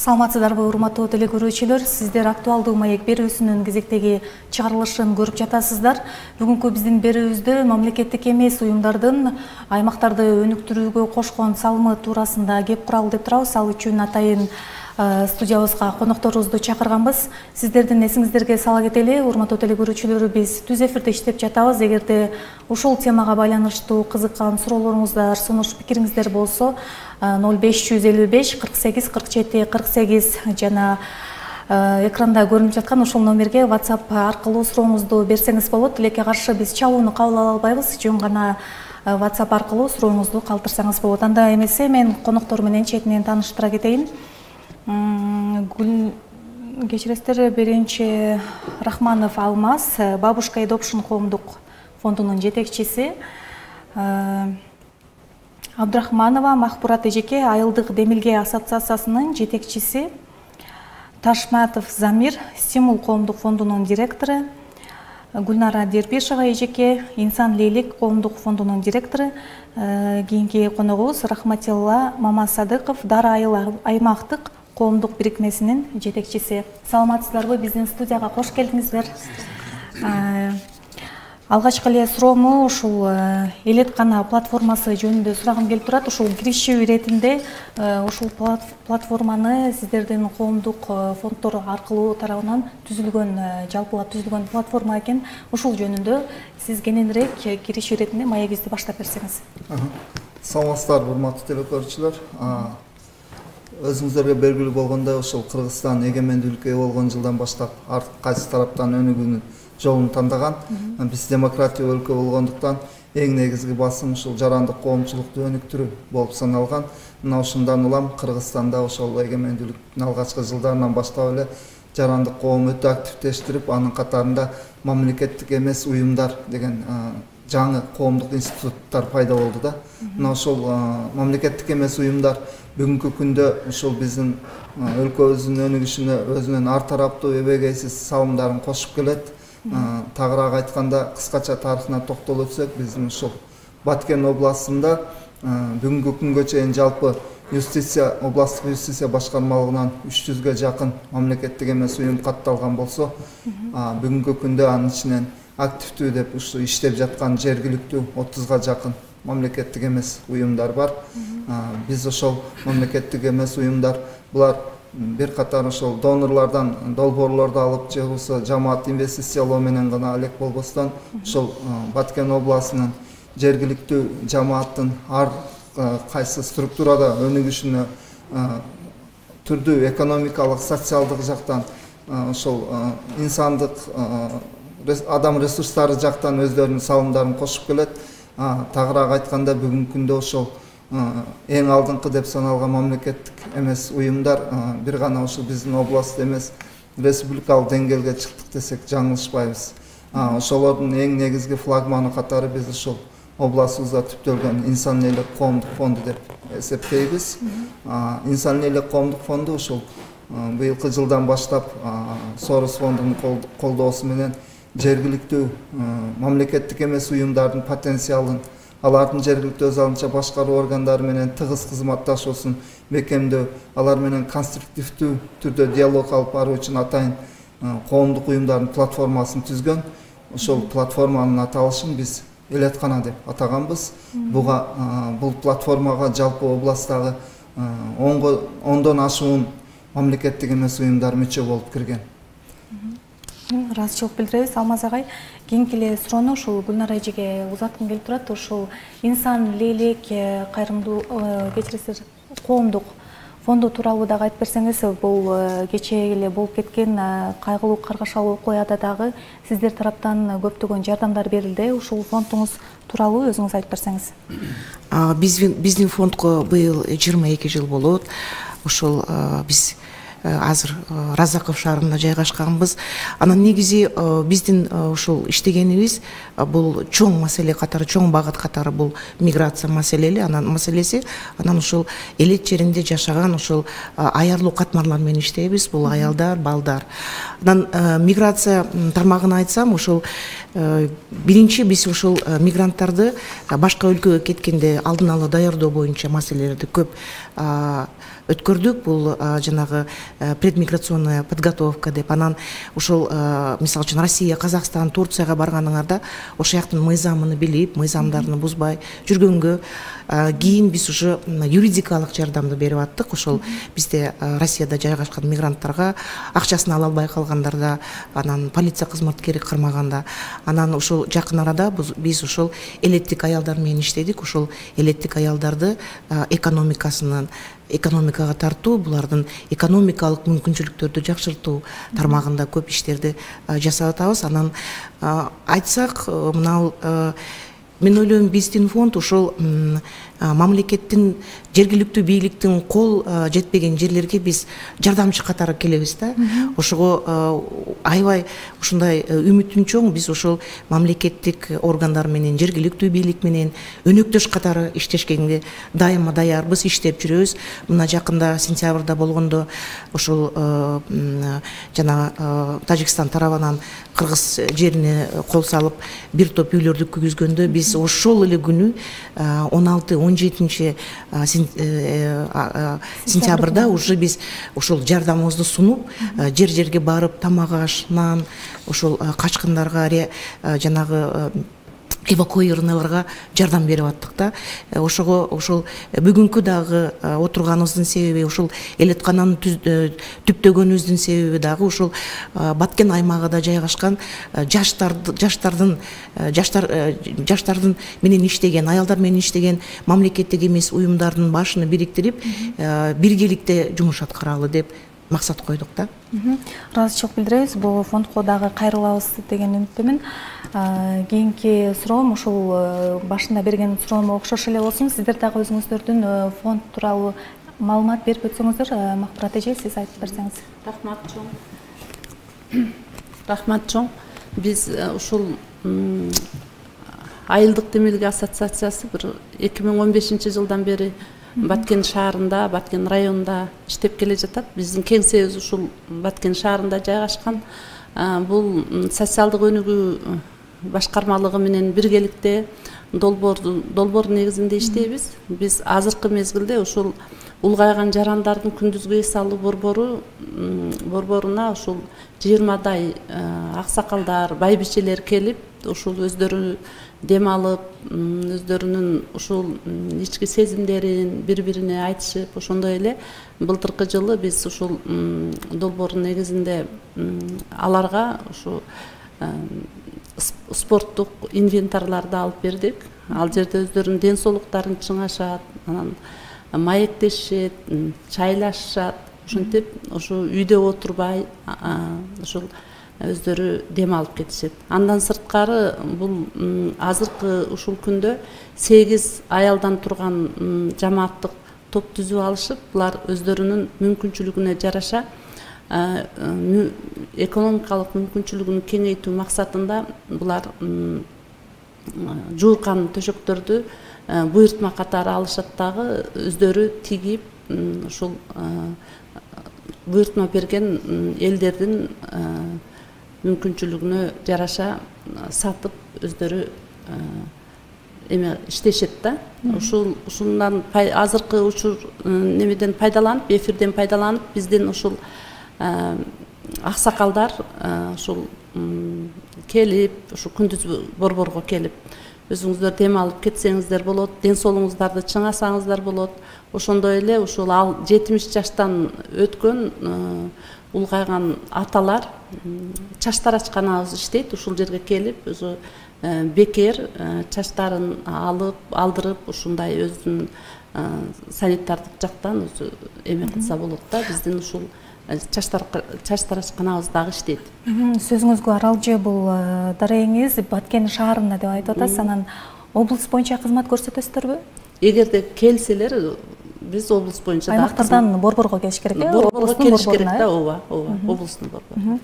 Саламатсыздарбы, урматтуу телекөрүүчүлөр, сиздер актуалдуу маек берүүсүнүн кезектеги чыгарылышын көрүп жатасыздар. Бүгүнкү биздин берүүбүздө мамлекеттик эмес уюмдардын аймактарды өнүктүрүүгө кошкон салымы туурасында кеп куралы деп турабыз. Ал үчүн атайын студиябызга конокторубузду чакырганбыз. Сиздердин эсиңиздерге сала кетели, урматтуу телекөрүүчүлөр, биз түз эфирде иштеп жатабыз. Эгерде ушул темага байланыштуу кызыккан суроолоруңуздар, сунуш пикириңиздер болсо, 0555 48 47 48 жана экранда көрүнүп жаткан ушул номерге WhatsApp аркылуу сурооңузду берсеңиз болот. Тилекке каршы биз чалууну кабыл ала албайбыз, жөн гана WhatsApp аркылуу сурооңузду калтырсаңыз болот. Анда эмесе мен коноктор менен четинен тааныштыра кетейин. Кечиресиздер, биринчи Рахманов Алмаз, Бабушка Adoption коомдук фондунун жетекчиси. Абдрахманова Махпурат эжеке, Айылдык Демилге ассоциациясынын жетекчиси. Ташматов Замир, Стимул коомдук фондунун директору. Гүлнара Дербишева эжеке, Инсан Лейлик коомдук фондунун директору. Кийинки коногубуз Рахматилла Мамасадыков, Дара Айыл аймактык коомдук бирикмесинин жетекчиси. Саламатсыздарбы, биздин студияга кош келдиңиздер. Алгачкы эле суроому ушул Элеткана платформасы жөнүндө сурагым келип турат. Ушул киришүү иретинде ушул платформаны сиздердин коомдук фонддор аркылуу тарабынан түзүлгөн, жалпылап түзүлгөн платформа экен. Ушул жөнүндө сиз кененирээк киришүү иретинде маегибизди баштап берсеңиз. Саламатсыздарбы, урматтуу телекөрүүчүлөр. Өзүңүздөргө белгилүү болгондой, ушул Кыргызстан эгемендүүлүккө болгон жылдан баштап ар кайсы тараптан өнүгүүнүн жолун тандаган. Биз демократия өлкө болгондуктан эң негизги басым ушул жарандык коомчулукту өнүктүрүү болуп саналган. Мына ушундан улам Кыргызстанда ошол эгемендүүлүктүн алгачкы жылдарынан баштап эле жарандык коом өтө активдештирип, анын катарында мамлекеттик эмес уюмдар деген жаңы коомдук институттар пайда болду да. Мына ошол мамлекеттик эмес уюмдар бүгүнкү күндө ушул биздин өлкөбүздүн өнүгүшүнө өзүнүн ар тараптуу эбегейсиз салымдарын кошуп келет. Тагыраак айтканда, кыскача тарыхына токтолуп өтсөк, биздин ушул Баткен областында бүгүнкү күнгө чейин жалпы областтык юстиция башкармалыгынан 300ге жакын мамлекеттик эмес уюм катталган болсо, бүгүнкү күндө анын ичинен активдүү деп ушу иштеп жаткан жергиликтүү 30га жакын мамлекеттик эмес уюмдар бар. Биз ошол мамлекеттик эмес уюмдар булар бир катар ошол донорлордон долбоорлорду алып же болбосо жамаат инвестициялоо менен гана элек болбостон, ошол Баткен областынын жергиликтүү жамааттын ар кайсы структурада өнүгүшүнө түрдүү экономикалык, социалдык жактан, ошол инсандык адам ресурстары жактан өздөрүнүн салымдарын кошуп келет. Тагыраак айтканда, бүгүнкү күндө ошол эң алдыңкы деп саналган мамлекеттик эмес уюмдар бир гана ошол биздин област эмес, республикалык деңгээлге чыктык десек жаңылышпайбыз. Ошолордун эң негизги флагманы катары биз ошол областыбызда түптөлгөн Инсан Лейлик коомдук фонду деп эсептейбиз. Инсан Лейлик коомдук фонду ошол быйылкы жылдан баштап Сорос фондунун колдоосу менен жергиликтүү мамлекеттик эмес уюмдардын потенциалын, алардын жергиликтүү өз алынча башкаруу органдары менен тыгыз кызматташуусун бекемдөө, алар менен конструктивдүү түрдө диалог алып баруу үчүн атайын коомдук уюмдардын платформасын түзгөн. Ошол платформанын аталышын биз Элеткана деп атаганбыз. Бул платформага жалпы областтагы 10дон ашуун мамлекеттик эмес уюмдар мүчө болуп кирген. Ыраазычылык билдиребиз. Алмаз агай, кийинки эле суроону ушул Гүлнара эжеге узаткым келип турат. Ушул Инсан Лейлик кайрымдуу кечиресиздер коомдук фонду тууралуу дагы айтып берсеңиз, бул кечээ эле болуп кеткен кайгылуу каргашалуу окуяда дагы сиздер тараптан көптөгөн жардамдар берилди. Ушул фондуңуз тууралуу өзүңүз айтып берсеңиз. Биздин фондго быйыл 22 жыл болот. Ошол биз азыр Разаков шаарында жайгашканбыз. Анан негизи биздин ушул иштегенибиз бул чоң маселе катары, чоң багыт катары бул миграция маселеси. Анан ушул элет жеринде жашаган ушул аярлуу катмарлар менен иштейбиз. Бул аялдар, балдар. Анан миграция тармагын айтсам, ушул биринчи биз ушул мигранттарды башка өлкөгө кеткенде алдын ала даярдоо боюнча маселелерди көп өткөрдүк. Бул жанагы предмиграционная подготовка деп. Анан ошол мисалы үчүн Россия, Казакстан, Турцияга барганыңарда ошол жактын мыйзамын билип, мыйзамдарын бузбай жүргөнгө кийин биз уже юридикалык жардамды берип аттык. Ошол бизде Россияда жайгашкан мигранттарга акчасын ала албай калгандарда, анан полиция кызматкери кырмаганда, анан ошол жакын арада биз ошол элеттик аялдар менен иштедик. Ошол элеттик аялдарды экономикага тартуу, булардын экономикалык мүмкүнчүлүктөрдү жакшыртуу тармагында көп иштерди жасап атабыз. Анан айтсак, мына мен ойлойм, биздин фонд ушул мамлекеттин, жергиликтүү бийликтин кол жетпеген жерлерге биз жардамчы катары келебиз да. Ошого аябай ушундай үмүтүм чоң. Биз ошол мамлекеттик органдар менен, жергиликтүү бийлик менен өнөктөш катары иштешкенге дайыма даярбыз, иштеп жүрөбүз. Мына жакында сентябрда болгондо ошол жана Тажикстан тарабынан кыргыз жерине кол салып бир топ үйлөрдү күйгүзгөндө биз ошол эле күнү 16-17 сентябрда уже биз ошол жардамыбызды сунуп, жер-жерге барып, тамак аш, нан, ошол качкындарга, жанагы эвакуированныйларга жардам берип аттык да. Ошого ошол бүгүнкү дагы отурганыбыздын себеби, ошол элеткананы түптөгөнүбүздүн себеби дагы ошол Баткен аймагында жайгашкан жаштардын менен иштеген, аялдар менен иштеген мамлекеттик эмес уюмдардын башын бириктирип, биргеликте жумуш аткаралы деп максат койдук да. Ыраазычылык билдиребиз. Бул фондко дагы кайрылабыз деген үмүттөмүн. Кийинки суроом ушул башында берген суроомо окшош эле болсун. Сиздер дагы өзүңүздөрдүн фонд тууралуу маалымат берип өтсөңүздөр, Макбурат эже, сиз айтып берсеңиз. Рахмат чоң. Биз ушул айылдык демилге ассоциациясы 2015 жылдан бери Баткен шаарында, Баткен районунда иштеп келе жатат. Биздин кеңсебиз ушул Баткен шаарында жайгашкан. Бул социалдык өнүгүү башкармалыгы менен биргеликте долбоор негизинде иштейбиз. Биз азыркы мезгилде ушул улгайган жарандардын күндүзгү эс алуу борборуна ушул 20 аксакалдар, байбичелер келип, ушул өздөрү дем алып, өздөрүнүн ушул ички сезимдерин бири-бирине айтышып, ошондой эле былтыркы жылы биз ушул долбоордун негизинде аларга ушу спорттук инвентарларды алып бердик. Ал жерде өздөрүнүн ден соолуктарын чыңашат, анан маектешет, чайлашышат, ошентип ушу үйдө отурбай ушул өздөрү дем алып кетишет. Андан сырткары бул азыркы ушул күндө 8 аялдан турган жамааттык топ түзүп алышып, булар өздөрүнүн мүмкүнчүлүгүнө жараша экономикалык мүмкүнчүлүгүн кеңейтүү максатында булар жууркан төшөктөрдү буйртма катары алышат дагы, өздөрү тигип, ушул буйртма берген элдердин мүмкүнчүлүгүнө жараша сатып өздөрү эме иштешет да. Ушундан азыркы учур немеден пайдаланып, эфирден пайдаланып, биздин ушул аксакалдар ушул келип, ушу күндүз борборго келип, өзүңүздөр дем алып кетсеңиздер болот, ден соолугуңуздарды чыңасаңыздар болот. Ошондой эле ушул 70 жаштан өткөн улгайган аталар чачтар ачканабыз иштейт. Ушул жерге келип, өзү бекер чачтарын алып, алдырып, ушундай өзүнүн санитардык жактан өзү эме кылса болот да. Биздин ушул чачтар ачканабыз дагы иштейт. Сөзүңүзгө аралжы бул дарегиңиз Баткен шаарында деп айтып атасыз. Анан облус боюнча кызмат көрсөтөсүздөрбү? Эгерде келселер, биз облус боюнча аймактардан борборго келиш керек, Борборго келиш керек да, ооба, облустун борбору.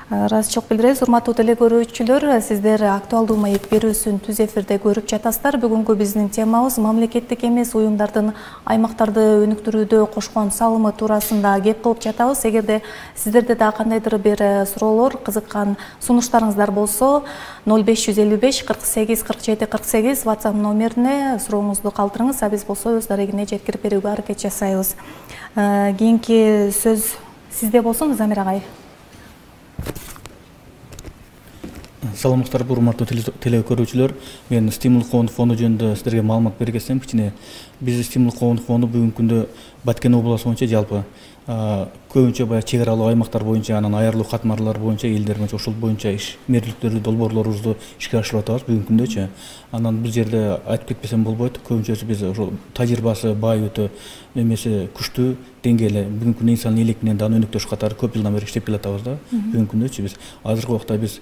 Ыраазычылык билдиребиз. Урматтуу теле көрүүчүлөр, сиздер актуалдуу маек берүүсүн түз эфирде көрүп жатасыздар. Бүгүнкү биздин темабыз мамлекеттик эмес уюмдардын аймактарды өнүктүрүүдө кошкон салымы туурасында кеп кылып жатабыз. Эгерде сиздерде да кандайдыр бир суроолор, кызыккан сунуштарыңыздар болсо, 0555 48 47 48 WhatsApp номерине сурооңузду калтырыңыз. Биз болсо өз дарегине жеткирип берүүгө аракет жасайбыз. Кийинки сөз сизде болсун, Замир агай. Саламатсыздар, урматтуу теле көрүүчүлөр. Мен стимул фонду жөнүндө сиздерге маалымат бергесем, кичине биз стимул фонду бүгүнкү күндө Баткен областы боюнча жалпы көбүнчө баягы чек аралуу аймактар боюнча, анан айырылуу катмарлар боюнча, элдер боюнча ошол боюнча ишмерликтөрдү, долбоорлорубузду ишке ашырып атабыз бүгүнкү күндөчү. Анан бул жерде айтып кетпесем болбойт, көбүнчөсү биз ошол тажрыйбасы бай, өтө эмеси күчтүү деңгээли бүгүнкү күндө инсан элек менен дагы өнөктөш катары көп жылдан бери иштеп келатабыз да. Бүгүнкү күндөчү биз азыркы убакта биз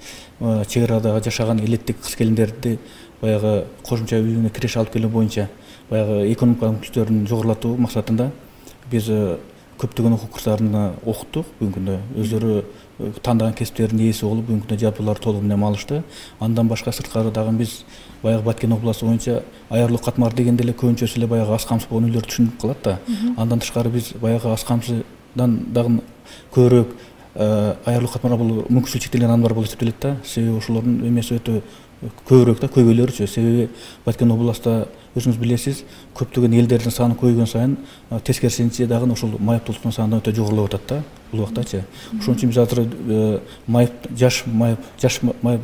чек арада жашаган элеттик кыз келиндерди баягы кошумча үйүнө киреше алып келүү боюнча баягы экономикалык мүмкүнчүлүктөрүн жогорулатуу максатында биз көптөгөн окуу курстарына окуттук. Бүгүнкү күндө өздөрү тандаган кесиптердин ээси болуп, бүгүнкү күндө жалпылар толугу менен алышты. Андан башка сырткары дагы биз баягы Баткен областы боюнча айырылуу катмар дегенде эле көбүнчөсү эле баягы аз камсыз болгон үйлөрдү түшүнүп калат да. Андан тышкары биз баягы аз камсыздан дагы көбүрөөк айырылуу катмар бул мүмкүнчүлүгү чектелген адамдар болуп эсептелет да. Себеби ошолордун эмеси өтө көбүрөөк да, көбөйлөрүчү. Себеби Баткен областта өзүңүз билесиз, көптөгөн элдердин саны көбөйгөн сайын тескерисинче дагы ошол майыптуулуктун саны өтө жогорулап атат да бул убактачы. Ошон үчүн биз азыр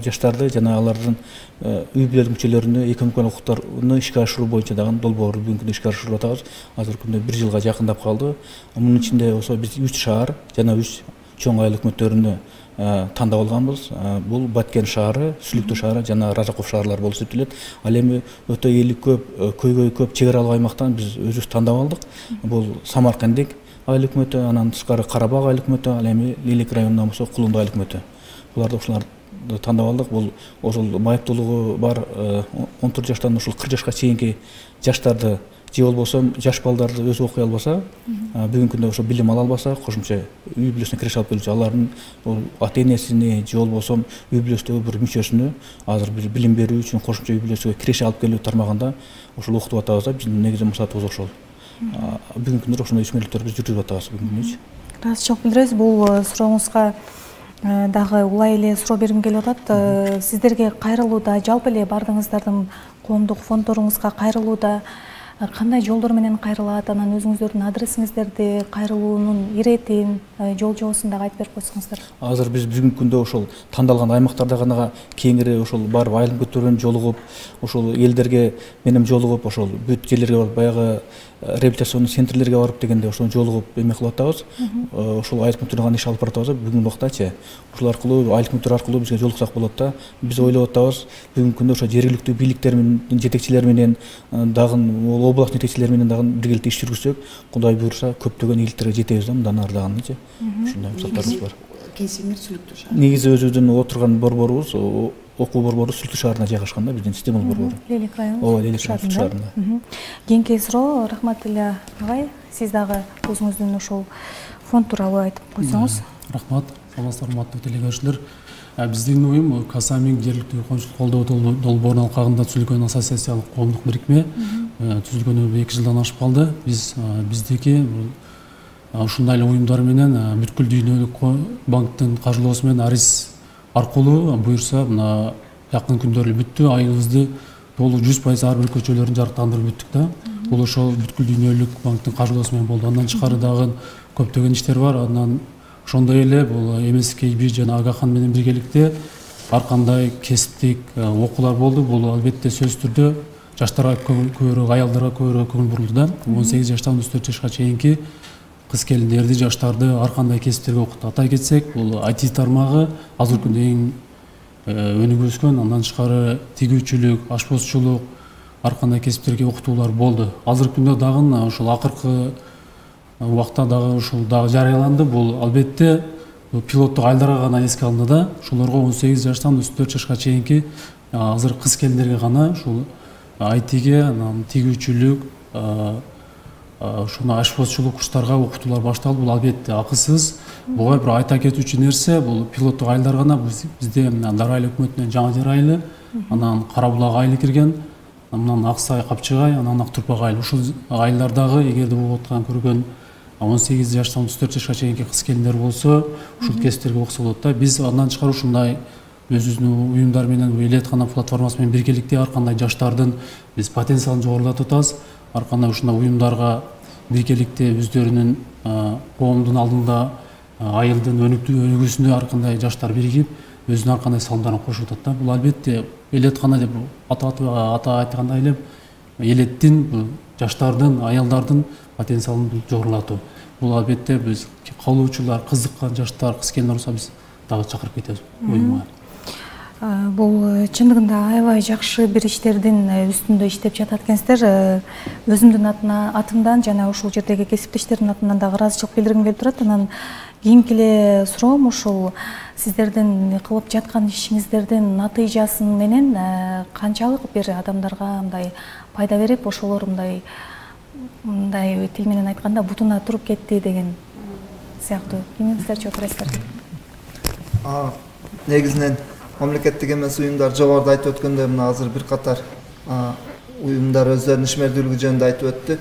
жаштарды жана алардын үй бүлөлүк мүчөлөрүнө экономикалык укуктарны ишке ашыруу боюнча дагы долбоорду бүгүнкү күндө ишке ашырып атабыз. Азыркы күндө 1 жылга жакындап калды. Мунун ичинде болсо биз 3 шаар жана 3 чоң айыл өкмөттөрүнө тандап алганбыз. Бул Баткен шаары, Сүлүктүү шаары жана Разаков шаарлары болуп эсептелет. Ал эми өтө эли көп, көйгөй көп чек аралуу аймактан биз өзүбүз тандап алдык. Бул Самаркандик айыл өкмөтү, анан тышкары Карабак айыл өкмөтү, ал эми Лелек районунан болсо Кулунду айыл өкмөтү. Буларды ушуларды тандап алдык. Бул ошол майыптуулугу бар 14 жаштан ушул 40 жашка чейинки жаштарды же болбосо жаш балдарды өзү окуй албаса, бүгүнкү күндө ошо билим ала албаса, кошумча үй бүлөсүнө киреше алып келүүчү алардын ата энесини же болбосо үй бүлөсүндөгү бир мүчөсүнө азыр билим берүү үчүн кошумча үй бүлөсүгө киреше алып келүү тармагында ошол окутуп атабыз да. Биздин негизги максатыбыз ошол. Бүгүнкү күндө ошондой ишмерликтерди биз жүргүзүп атабыз бүгүнкү күндөчү. Ыраазычылык билдиребиз. Бул сурооңузга дагы улай эле суроо бергим келип атат. Сиздерге кайрылууда, жалпы эле бардыгыңыздардын коомдук фонддоруңузга кайрылууда кандай жолдор менен кайрылат, анан өзүңүздөрдүн адресиңиздерди, кайрылуунун иретин, жол жоосун дагы айтып берип койсоңуздар. Азыр биз бүгүнкү күндө ошол тандалган аймактарда гана кеңири ошол барып айыл өкмөттөрүнөн жолугуп, ошол элдерге менен жолугуп, ошол бүт жерлерге барып баягы реабилитационный центрлерге барып дегенде ошол жолугуп эме кылып атабыз. Ошол айыл өкмөттөрүнө гана иш алып баратабыз бүгүнкү убактачы. Ошол аркылуу айыл өкмөттөр аркылуу бизге жолуксак болот да. Биз ойлоп атабыз бүгүнкү күндө ошо жергиликтүү бийликтер менен, жетекчилер менен дагы областный жетекчилер менен дагы биргеликте иш жүргүзсөк, Кудай буйруса көптөгөн ийгиликтерге жетебиз да, мындан ары дагычы. Ушундай максаттарыбыз бар. Кесимир Сүлүктүү шаар. Негизи өзүбүздүн отурган борборубуз, окуу борбору Сүлүктүү шаарына жайгашкан да, биздин стимул борбору. Лелек району. Ооба, Лелек шаарында. Кийинки суроо, рахмат эле агай. Сиз дагы өзүңүздүн ошол фонд тууралуу айтып койсоңуз. Рахмат. Саламатсыздар, урматтуу теле көрүүчүлөр. Биздин уюм Касамин жергиликтүү коомчулук колдоо долбоорунун алкагында түзүлгөн ассоциациялык коомдук бирикме. Түзүлгөнү 2 жылдан ашып калды. Биздики ушундай эле уюмдар менен бүткүл дүйнөлүк банктын каржылоосу менен арис аркылуу буюрса мына жакын күндөрү бүттү. Айылыбызды толук 100% ар бир көчөлөрүн жарыктандырып бүттүк да. Бул ошол бүткүл дүйнөлүк банктын каржылоосу менен болду. Андан тышкары дагы көптөгөн иштер бар. Андан ошондой эле бул МСКБ жана Агахан менен биргеликте ар кандай кесиптик окуулар болду. Бул албетте сөзсүз түрдө жаштарга көбүрөөк, аялдарга көбүрөөк көңүл бурулду да. 18 жаштан 34 жашка чейинки кыз келиндерди, жаштарды ар кандай кесиптерге окутту. Атай кетсек, бул IT тармагы азыркы күндө эң өнүгүп өскөн. Андан тышкары тигүүчүлүк, ашпозчулук, ар кандай кесиптерге окутуулар болду. Азыркы күндө дагы ошол акыркы убакта дагы ушул дагы жарыяланды. Бул албетте пилоттук айылдарга гана эске алынды да. Ошолорго 18 жаштан 34 жашка чейинки азыр кыз келиндерге гана ушул IT-ге, анан тигүүчүлүк, ошону ашпозчулук курстарга окутуулар башталды. Бул албетте акысыз буга бир айта кетүүчү нерсе, бул пилоттук айылдар гана. Бизде Дары айыл өкмөтүнөн Жаңы Жер айылы, анан Кара Булак айылы кирген, анан Аксай, Капчыгай, анан Ак Турпак айылы. Ушул айылдардагы эгерде болуп аткан көргөн 18 жаштан 34 жашка чейинки кыз келиндер болсо, ушул кесиптерге оксо болот да. Биз андан тышкары ушундай өзүбүздүн уюмдар менен, элеткана платформасы менен биргеликте ар кандай жаштардын биз потенциалын жогорулатып атабыз. Ар кандай ушундай уюмдарга биргеликте өздөрүнүн коомдун алдында айылдын өнүгүүсүнө ар кандай жаштар биригип, өзүнүн ар кандай салымдарын кошуп атат да. Бул албетте элеткана деп ата айткандай эле элеттин, жаштардын, аялдардын потенциалын жогорулатуу. Бул албетте биз каалоочулар, кызыккан жаштар, кыз келиндер болсо биз дагы чакырып кетебиз уюмга. Бул чындыгында аябай жакшы бир иштердин үстүндө иштеп жатат экенсиздер. Өзүмдүн атымдан жана ушул жердеги кесиптештердин атынан дагы ыраазычылык билдиргим келип турат. Анан кийинки эле суроом ушул сиздердин кылып жаткан ишиңиздердин натыйжасы менен канчалык бир адамдарга мындай пайда берип, ошолор мындай тил менен айтканда бутуна туруп кетти деген сыяктуу. Кимиңиздер жооп бересиздер? Негизинен мамлекеттик эмес уюмдар жогоруда айтып өткөндөй мына азыр бир катар уюмдар өздөрүнүн ишмердүүлүгү жөнүндө айтып өттү.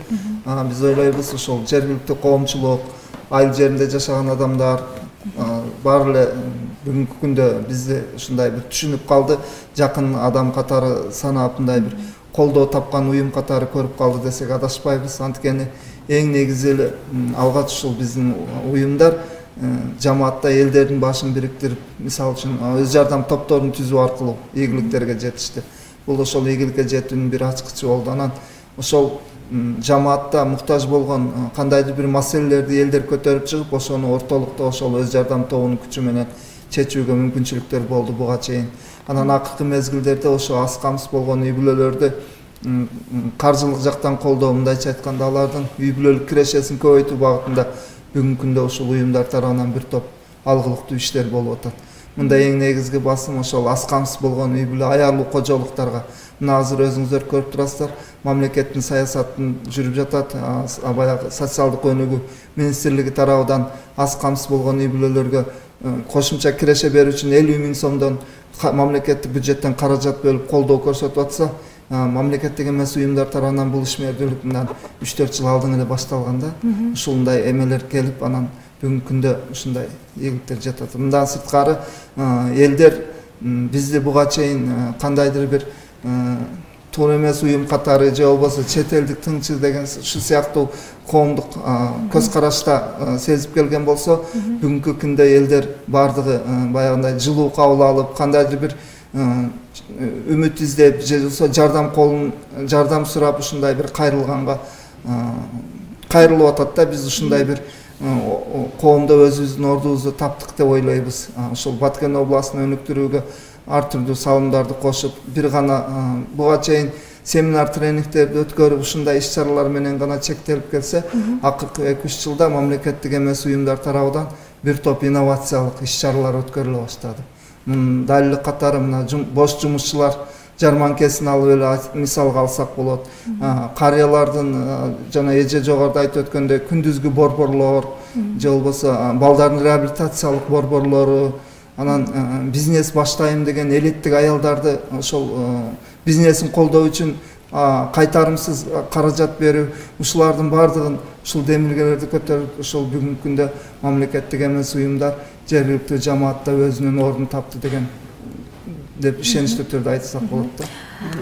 Биз ойлойбуз ошол жергиликтүү коомчулук, айыл жеринде жашаган адамдар баары эле бүгүнкү күндө бизди ушундай бир түшүнүп калды, жакын адам катары санап мындай бир колдоо тапкан уюм катары көрүп калды десек адашпайбыз. Анткени эң негизи эле алгач ушул биздин уюмдар жамаатта элдердин башын бириктирип, мисалы үчүн өз жардам топторун түзүү аркылуу ийгиликтерге жетишти. Бул ошол ийгиликке жетүүнүн бир ачкычы болду. Анан ошол жамаатта муктаж болгон кандайдыр бир маселелерди элдер көтөрүп чыгып, ошону ортолукта ошол өз жардам тобунун күчү менен чечүүгө мүмкүнчүлүктөр болду буга чейин. Анан акыркы мезгилдерде ошо аз камсыз болгон үй бүлөлөрдү каржылык жактан колдоо, мындайча айтканда алардын үй бүлөлүк кирешесин көбөйтүү багытында бүгүнкү күндө ушул уюмдар тарабынан бир топ алгылыктуу иштер болуп атат. Мында эң негизги басым ошол аз камсыз болгон үй бүлө аялуу кожолуктарга. Мына азыр өзүңүздөр көрүп турасыздар, мамлекеттин саясатын жүрүп жатат. Баягы социалдык өнүгүү министрлиги тарабынан аз камсыз болгон үй бүлөлөргө кошумча киреше берүү үчүн 50 000 сомдон мамлекеттик бюджеттен каражат бөлүп колдоо көрсөтүп атса, мамлекеттик эмес уюмдар тарабынан бул ишмердүүлүк мындан 3-4 жыл алдын эле башталган да. Ушундай эмелер келип, анан бүгүнкү күндө ушундай ийгиликтер жатат. Мындан сырткары элдер бизди буга чейин кандайдыр бир туура эмес уюм катары же болбосо чет элдик тыңчы деген ушул сыяктуу коомдук көз карашта сезип келген болсо, бүгүнкү күндө элдер бардыгы баягындай жылуу кабыл алып, кандайдыр бир үмүт издеп же болбосо жардам сурап ушундай бир кайрылганга кайрылып атат да. Биз ушундай бир коомдо өзүбүздүн ордубузду таптык деп ойлойбуз. Ошол Баткен областын өнүктүрүүгө ар түрдүү салымдарды кошуп, бир гана буга чейин семинар тренингтерди өткөрүп, ушундай иш-чаралар менен гана чектелип келсе, акыркы 2-3 жылда мамлекеттик эмес уюмдар тарабынан бир топ инновациялык иш-чаралар өткөрүлө баштады. Далил катары мына бош жумушчулар жарманкесин алып эле мисалга алсак болот. Карыялардын жана эже жогоруда айтып өткөндөй күндүзгү борборлор же болбосо балдардын реабилитациялык борборлору, анан бизнес баштайм деген элиттик аялдарды ошол бизнесин колдоо үчүн кайтарымсыз каражат берүү, ушулардын бардыгын ушул демилгелерди көтөрүп, ошол бүгүнкү күндө мамлекеттик эмес уюмдар жергиликтүү жамаатта өзүнүн ордун тапты деген деп ишеничтүү түрдө айтсак болот да.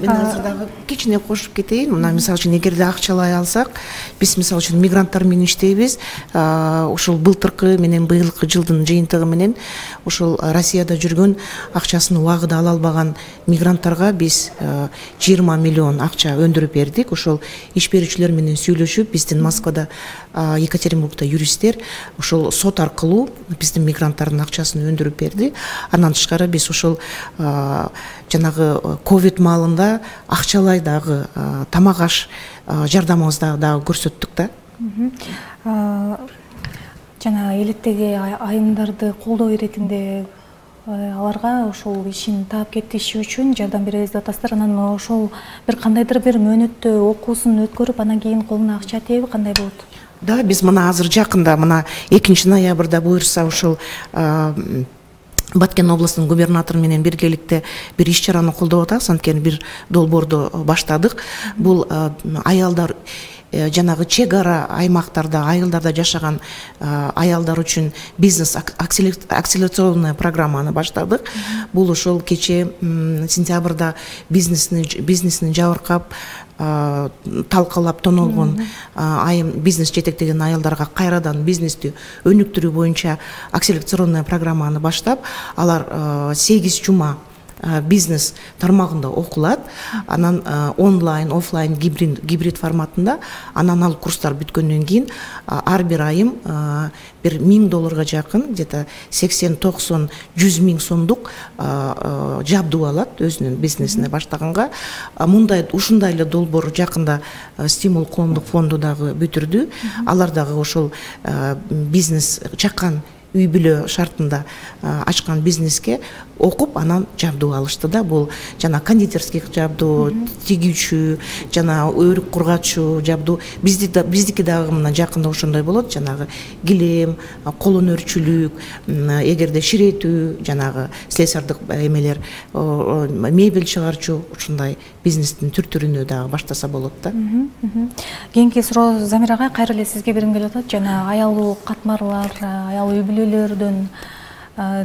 Мен азыр дагы кичине кошуп кетейин. Мына мисалы үчүн эгерде акчалай алсак, биз мисалы үчүн мигранттар менен иштейбиз. Ушул былтыркы менен быйылкы жылдын жыйынтыгы менен ушул Россияда жүргөн акчасын убагында ала албаган мигранттарга биз 20 миллион акча өндүрүп бердик. Ошол иш берүүчүлөр менен сүйлөшүп, биздин Москвада, Екатеринбургда юристтер ошол сот аркылуу биздин мигранттардын акчасын өндүрүп берди. Андан тышкары биз ошол жанагы ковид маалында акчалай дагы тамак аш жардамыбызды дагы көрсөттүк да. Жана элеттеги айымдарды колдоо иретинде аларга ошол ишин таап кетиши үчүн жардам беребиз деп атасыздар. Анан ошол бир кандайдыр бир мөөнөттө окуусун өткөрүп, анан кийин колуна акча тийеби кандай болот? да биз мына азыр жакында мына 2 ноябрда буюрса ушул Баткен областынын губернатору менен биргеликте бир иш чараны колдоп атабыз. Анткени бир долбоорду баштадык. Бул аялдар жанагы чек ара аймактарда, айылдарда жашаган аялдар үчүн бизнес акселерационный программаны баштадык. Бул ошол кече сентябрда бизнесин жабыркап талкалап тонолгон айым бизнес жетектеген аялдарга кайрадан бизнести өнүктүрүү боюнча акселерационный программаны баштап, алар 8 жума бизнес тармагында окулат. Анан онлайн, офлайн, гибрид форматында. Анан ал курстар бүткөндөн кийин ар бир айым бир $1000 жакын, где-то 80-90-100 000 сомдук жабдуу алат өзүнүн бизнесине баштаганга. Мындай ушундай эле долбоор жакында стимул коомдук фонду дагы бүтүрдү. Алар дагы ошол бизнес чакан үй бүлө шартында ачкан бизнеске окуп анан жабдуу алышты да. Бул жана кондитерский жабдуу, тигүүчү, жана өрүк кургачуу жабдуу. Биздики дагы мына жакында ошондой болот. Жанагы килем, кол өнөрчүлүк, эгерде ширетүү, жанагы слесардык эмелер, мебель чыгарчу, ушундай бизнестин түр-түрүнө дагы баштаса болот да. Кийинки суроо Замира агай, кайра эле сизге бергим келип атат. Жана аялуу катмарлар, аялуу үй бүлөлөрдөн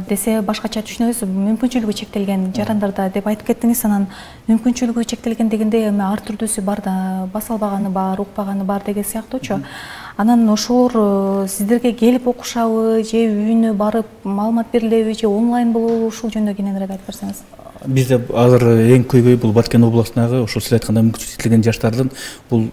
десе башкача түшүнөбүз, мүмкүнчүлүгү чектелген жарандарда деп айтып кеттиңиз. Анан мүмкүнчүлүгү чектелген дегенде эми ар түрдүүсү бар да, баса албаганы бар, укпаганы бар деген сыяктуучу. Анан ошолор сиздерге келип окушабы, же үйүнө барып маалымат берилеби, же онлайн болобу? Ушул жөнүндө кененирээк айтып берсеңиз. Бизде азыр эң көйгөй бул Баткен областындагы ошол сиз айткандай мүмкүнчүлүгү чектелген жаштардын бул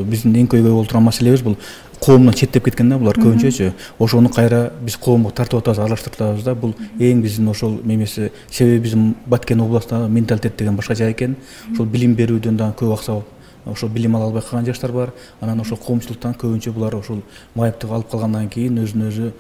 биздин эң көйгөй болуп турган маселебиз. Бул коомдон четтеп кеткен да, булар көбүнчөчү. Ошону кайра биз коомго тартып атабыз, аралаштырып атабыз да. Бул эң биздин ошол мемеси. Себеби биздин Баткен областындагы менталитет деген башкача экен. Ошол билим берүүдөн дагы көп акса ошол билим ала албай калган жаштар бар. Анан ошол коомчулуктан көбүнчө булар ошол майыптык алып калгандан кийин өзүн өзү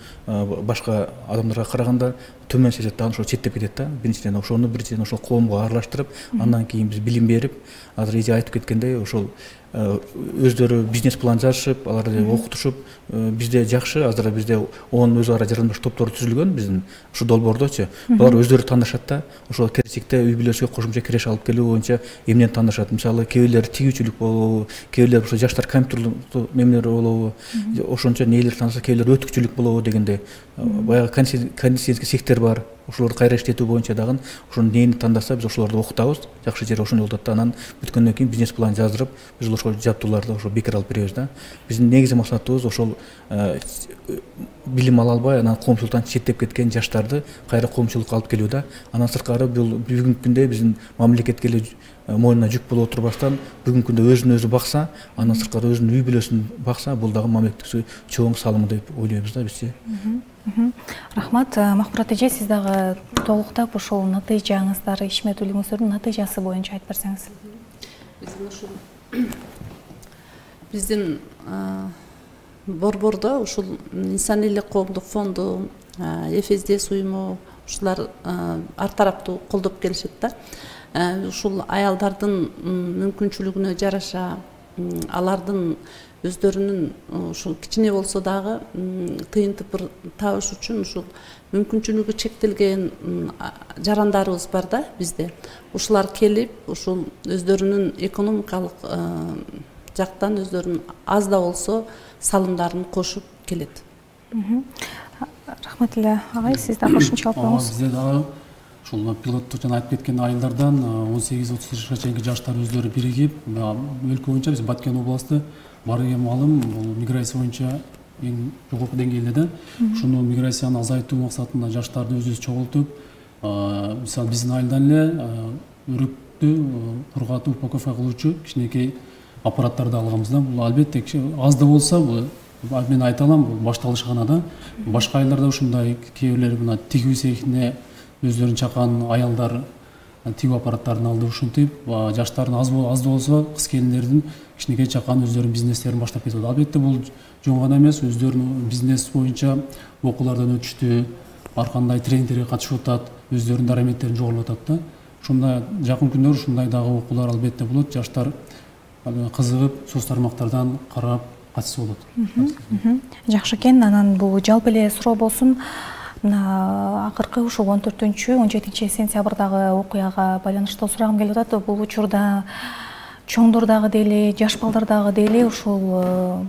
башка адамдарга караганда төмөн сезет да, ошол четтеп кетет да. Биринчиден ошол коомго аралаштырып, андан кийин биз билим берип, азыр эже айтып кеткендей ошол өздөрү бизнес план жазышып, аларды окутушуп, бизде жакшы, азыр бизде 10 өз ара жардамдаш топтору түзүлгөн биздин ушу долбоордочу. Булар өздөрү тандашат да, ошол келечекте үй бүлөсүгө кошумча киреш алып келүү боюнча эмнени тандашат. Мисалы, кээ бирлери тигүүчүлүк болобу, кээ бирлери ошо жаштар компьютерлуу мемелер болобу, ошончо нээлер тандаса, кээ бирлери өтүкчүлүк болобу дегенде. Баягы кондитерский сектор бар. Ошолорду кайра иштетүү боюнча дагы ошону нени тандаса биз ошолорду окутабыз. Жакшы жери ошондой болот да. Анан бүткөндөн кийин бизнес план жаздырып, биз ошол жабдууларды ошо бекер алып беребиз да. Биздин негизги максатыбыз ошол билим ала албай, анан коомчулуктан четтеп кеткен жаштарды кайра коомчулукка алып келүү да. Анан сырткары бул бүгүнкү күндө биздин мамлекетке эле мойнуна жүк боло отурбастан, бүгүнкү күндө өзүн өзү бакса, анан сырткары өзүнүн үй бүлөсүн бакса, бул дагы мамлекеттик чоң салым деп ойлойбуз да бизчи. Рахмат. Махмурат эже, сиз дагы толуктап ошол натыйжаңыздар, ишмердүүлүгүңүздөрдүн натыйжасы боюнча айтып берсеңиз. Биздин борбордо ушул инсан элек коомдук фонду, ФСД уюму ушулар ар тараптуу колдоп келишет да. Ушул аялдардын мүмкүнчүлүгүнө жараша алардын өздөрүнүн ушул кичине болсо дагы тыйын тыпыр табыш үчүн ушул мүмкүнчүлүгү чектелген жарандарыбыз бар да бизде. Ушулар келип, ушул өздөрүнүн экономикалык жактан өздөрүнүн аз да болсо салымдарын кошуп келет. Рахмат эле агай, сиз да кошумча алып коңуз. Бизде дагы ушул пилоттук жана айтып кеткен айылдардан 18-30 жашка чейинки жаштар өздөрү биригип, өлкө боюнча биз Баткен областы бар эген маалым бул миграция боюнча эң жогорку деңгээлде да. Ушуну миграцияны азайтуу максатында жаштарды өзүбүз чогултуп, мисалы биздин айылдан эле өрөктү кургатып упаковка кылуучу кичинекей аппараттарды алганбыз да. Бул албетте аз да болсо, бул мен айта алам, бул башталыш гана да. Башка айылдарда ушундай кээ бирлери мына тигүү цехине өздөрүн чакан аялдар тигүү аппараттарын алды. Ушинтип жаштардын аз да болсо кыз келиндердин кичинекей чакан өздөрүнүн бизнестерин баштап кетет. Албетте бул жөн гана эмес, өздөрүнүн бизнес боюнча окуулардан өтүштү, ар кандай тренингтерге катышып атат, өздөрүнүн дараметтерин жогорулап атат да. Ушундай жакын күндөр ушундай дагы окуулар албетте болот. Жаштар кызыгып, соц тармактардан карап, катысы болот. Жакшы экен. Анан бул жалпы эле суроо болсун. Акыркы ушул 14-17 сентябрдагы окуяга байланыштуу сурагым келип атат. Бул учурда чоңдор дагы дейли, жаш балдар дагы дейли ушул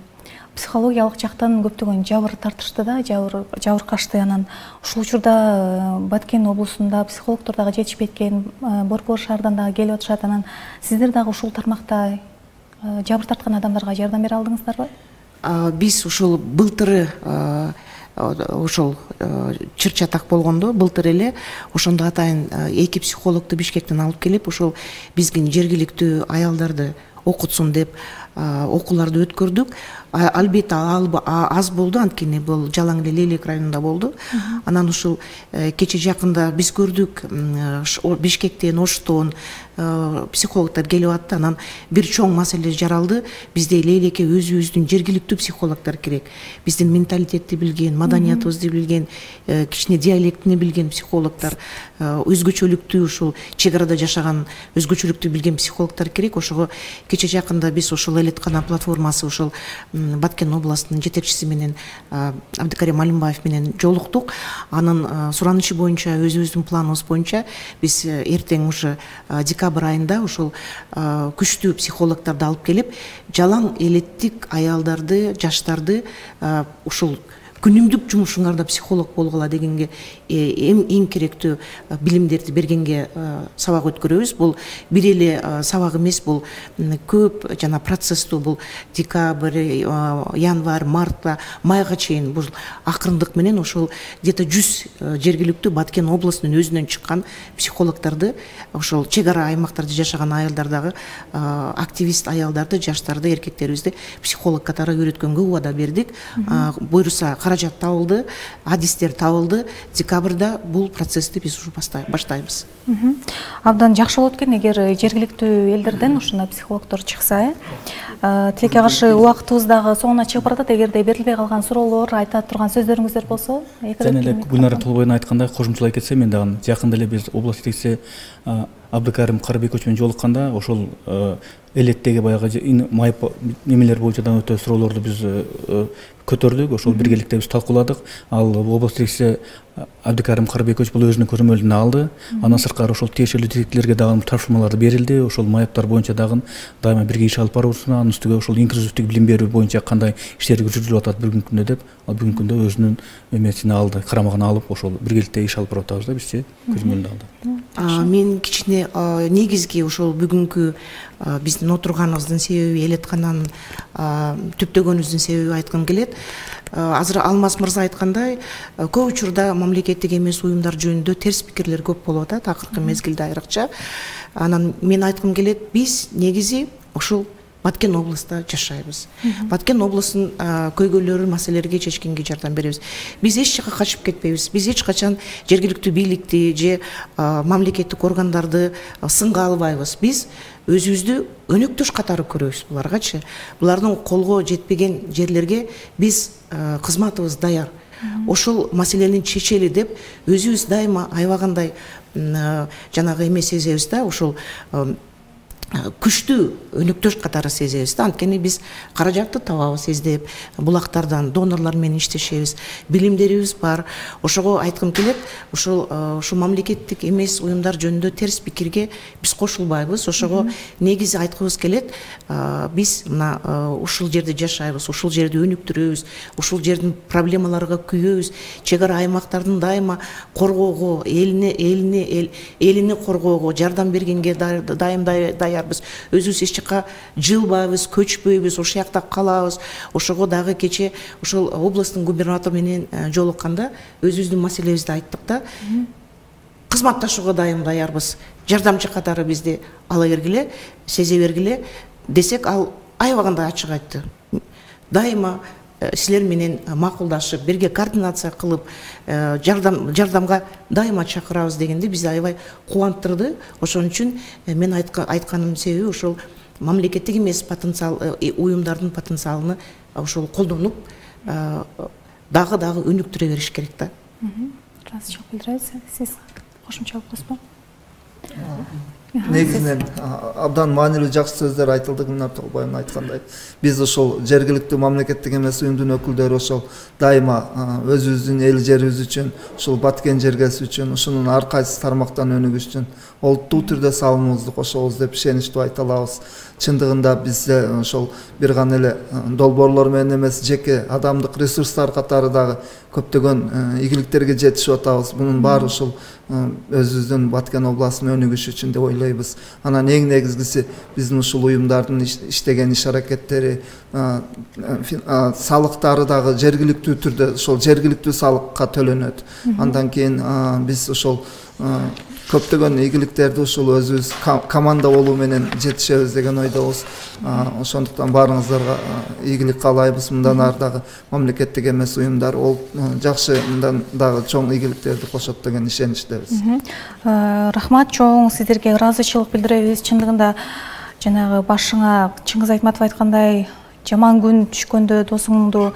психологиялык жактан көптөгөн жабыр тартышты да, жабыркашты. Анан ушул учурда Баткен облусунда психологдор дагы жетишпей экен, Борбор шаардан дагы келип атышат. Анан сиздер дагы ушул тармакта жабыр тарткан адамдарга жардам бере алдыңыздарбы? Биз ушул былтыры ошол чыр-чатак болгондо былтыр эле ошондо атайын 2 психологду Бишкектен алып келип, ошол биздин жергиликтүү аялдарды окутсун деп окууларды өткөрдүк. Албетте аз болду, анткени бул жалаң эле Лейлек районунда болду. Анан ушул кече жакында биз көрдүк, Бишкектен, Оштон психологдор келип атты. Анан бир чоң маселе жаралды. Бизде Лейлекке өзүбүздүн жергиликтүү психологдор керек. Биздин менталитетти билген, маданиятыбызды билген, кичине диалектини билген психологдор, өзгөчөлүктүү ушул чек арада жашаган өзгөчөлүктү билген психологдор керек. Ошого кече жакында биз ошол Элеткана платформасы ошол Баткен областынын жетекчиси менен Абдыкарим Алимбаев менен жолуктук. Анын суранычы боюнча, өзүбүздүн планыбыз боюнча биз эртең ушу декабрь айында ошол күчтүү психологдорду алып келип, жалаң элеттик аялдарды, жаштарды ушул күнүмдүк жумушуңарда психолог болгула дегенге эң керектүү билимдерди бергенге сабак өткөрөбүз. Бул бир эле сабак эмес, бул көп жана процесстүү, бул декабрь, январь, мартта, майга чейин бул акырындык менен ошол где-то 100 жергиликтүү Баткен облусунун өзүнөн чыккан психологдорду, ошол чек ара аймактарда жашаган аялдардагы активист аялдарды, жаштарды, эркектерибизди психолог катары үйрөткөнгө убада бердик. Буюрса каражат табылды, адистер табылды. Декабрда бул процессти биз ушу баштайбыз. Абдан жакшы болот экен эгер жергиликтүү элдерден ушундай психологдор чыкса. Тилекке каршы убактыбыздагы соңуна чыгып баратат. Эгерде берилбей калган суроолор, айта турган сөздөрүңүздөр болсо, жана эле Гүлнара Толбойдун айткандай кошумчалай кетсем, мен дагы жакында эле биз область жетекчиси Абдыкарим Карыбекович менен жолукканда ошол элеттеги баягы майып немелер боюнча да өтө суроолорду биз көтөрдүк. Ошол биргеликте биз талкууладык. Ал область жетекчиси Абдыкарим Карыбекович бул өзүнүн көрөмөлүнө алды. Андан сырткары ошол тиешелүү директорлорго дагы тапшырмалар берилди. Ошол майыптар боюнча дагы дайыма бирге иш алып барабыз. Анын үстүгө ошол инклюзивдик билим берүү боюнча кандай иштер жүргүзүлүп атат бүгүнкү күндө деп, ал бүгүнкү күндө өзүнүн эмесин алды, карамагына алып, ошол биргеликте иш алып барып атабыз да, бизчи көзөмөлүнө алды. Мен кичине негизги ошол бүгүнкү биздин отурганыбыздын себеби, Элеткананын түптөгөнүбүздүн себеби айткым келет. Азыр Алмаз мырза айткандай, көп учурда мамлекеттик эмес уюмдар жөнүндө терс пикирлер көп болуп атат, акыркы мезгилде айрыкча. Анан мен айткым келет, биз негизи ушул Баткен областта жашайбыз. Баткен областын көйгөйлөрү, маселелерге чечкенге жардам беребиз. Биз эч жака качып кетпейбиз. Биз эч качан жергиликтүү бийликти же мамлекеттик органдарды сынга албайбыз. Биз өзүбүздү өнөктөш катары көрөбүз буларгачы. Булардын колго жетпеген жерлерге биз кызматыбыз даяр. Ошол маселени чечели деп өзүбүз дайыма аябагандай жанагы эме сезебиз да, ошол күчтүү өнөктөш катары сезебиз да. Анткени биз каражатты табабыз издеп, булактардан донорлор менен иштешебиз, билимдерибиз бар. Ошого айткым келет, ушул мамлекеттик эмес уюмдар жөнүндө терс пикирге биз кошулбайбыз. Ошого негизи айткыбыз келет, биз мына ушул жерде жашайбыз, ушул жерди өнүктүрөбүз, ушул жердин проблемаларга күйөбүз, чек ара аймактардын дайыма коргоого, элини коргоого жардам бергенге дайым даяр. Біз өзүбүз эч жака жылбайбыз, көчпөйбүз, ошол жакта калабыз. Ошого дагы кече ошол областтын губернатору менен жолукканда өзүбүздүн маселебизди айттык да. Кызматташууга дайым даярбыз. Жардамчы катары бизди ала бергиле, сезе бергиле десек, ал аябагандай ачык айтты. Дайыма силер менен макулдашып, бирге координация кылып, жардамга дайыма чакырабыз дегенде бизди аябай кубанттырды. Ошон үчүн мен айтканым себеби ошол мамлекеттик эмес потенциал уюмдардын потенциалын ошол колдонуп дагы өнүктүрө бериш керек да. Раз, чоң билдиребиз. Сиз кошумча алып койсозбу? негизинен абдан маанилүү жакшы сөздөр айтылды. Гүлнар Толбоевна айткандай, биз ошол жергиликтүү мамлекеттик эмес уюмдун өкүлдөрү ошол дайыма өзүбүздүн эл жерибиз үчүн, ушул баткен жергеси үчүн, ушунун ар кайсы тармактан өнүгүш үчүн олуттуу түрдө салымыбызды кошобуз деп ишеничтүү айта алабыз. Чындыгында бизде ошол бир гана эле долбоорлор менен эмес, жеке адамдык ресурстар катары дагы көптөгөн ийгиликтерге жетишип атабыз. Бунун баары ушул өзүбүздүн Баткен областынын өнүгүшү үчүн деп ойлойбуз. Анан эң негизгиси биздин ушул уюмдардын иштеген иш аракеттери, салыктары дагы жергиликтүү түрдө ошол жергиликтүү салыкка төлөнөт. Андан кийин биз ошол көптөгөн ийгиликтерди ушул өзүбүз команда болуу менен жетишебиз деген ойдобуз. Ошондуктан баарыңыздарга ийгилик каалайбыз. Мындан ары дагы мамлекеттик эмес уюмдар ол жакшы, мындан дагы чоң ийгиликтерди кошот деген ишеничтебиз. Рахмат, чоң сиздерге ыраазычылык билдиребиз. Чындыгында жанагы башыңа Чыңгыз Айтматов айткандай, жаман күн түшкөндө досуңду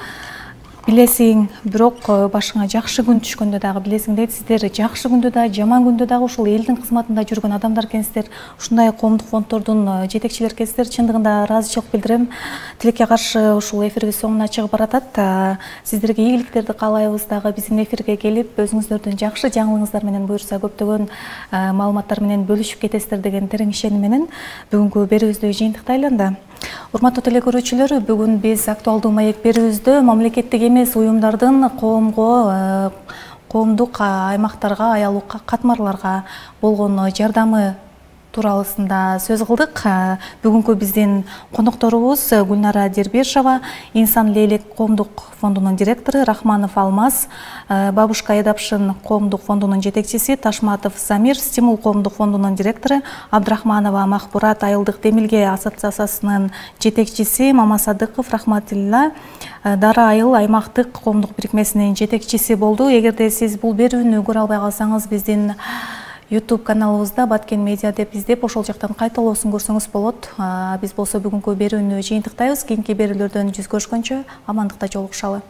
билесиң, бирок башыңа жакшы күн түшкөндө дагы билесиң дейт. Сиздер жакшы күндө да, жаман күндө дагы ушул элдин кызматында жүргөн адамдар экенсиздер. Ушундай коомдук фонддордун жетекчилери экенсиздер. Чындыгында ыраазычылык билдирем. Тилекке каршы ушул эфирибиз соңуна чыгып баратат. Сиздерге ийгиликтерди каалайбыз дагы. Биздин эфирге келип, өзүңүздөрдүн жакшы жаңылыгыңыздар менен буюрса көптөгөн маалыматтар менен бөлүшүп кетесиздер деген терең ишеним менен бүгүнкү берүүбүздү жыйынтыктайлы анда. Урматтуу телекөрүүчүлөр, бүгүн биз актуалдуу маек берүүбүздө мамлекеттик эмес уюмдардын коомдук аймактарга, аялуу катмарларга болгон жардамы тууралысында сөз кылдык. Бүгүнкү биздин конокторубуз Гүлнара Дербешова, Инсан Лейлек коомдук фондунун директору, Рахманов Алмаз, Бабушка Айдапшин коомдук фондунун жетекчиси, Ташматов Замир, Стимул коомдук фондунун директору, Абдрахманова Махбурат айылдык демилге ассоциациясынын жетекчиси, Мамасадыков Рахматилла Дара айыл аймактык коомдук бирикмесинин жетекчиси болду. Эгерде сиз бул берүүнү көрө албай калсаңыз, биздин YouTube каналыбызда Баткен Медиа деп издеп, ошол жактан кайталоосун көрсөңүз болот. Биз болсо бүгүнкү берүүнү жыйынтыктайбыз. Кийинки берүүлөрдөн жүз көрүшкөнчө амандыкта жолугушалы.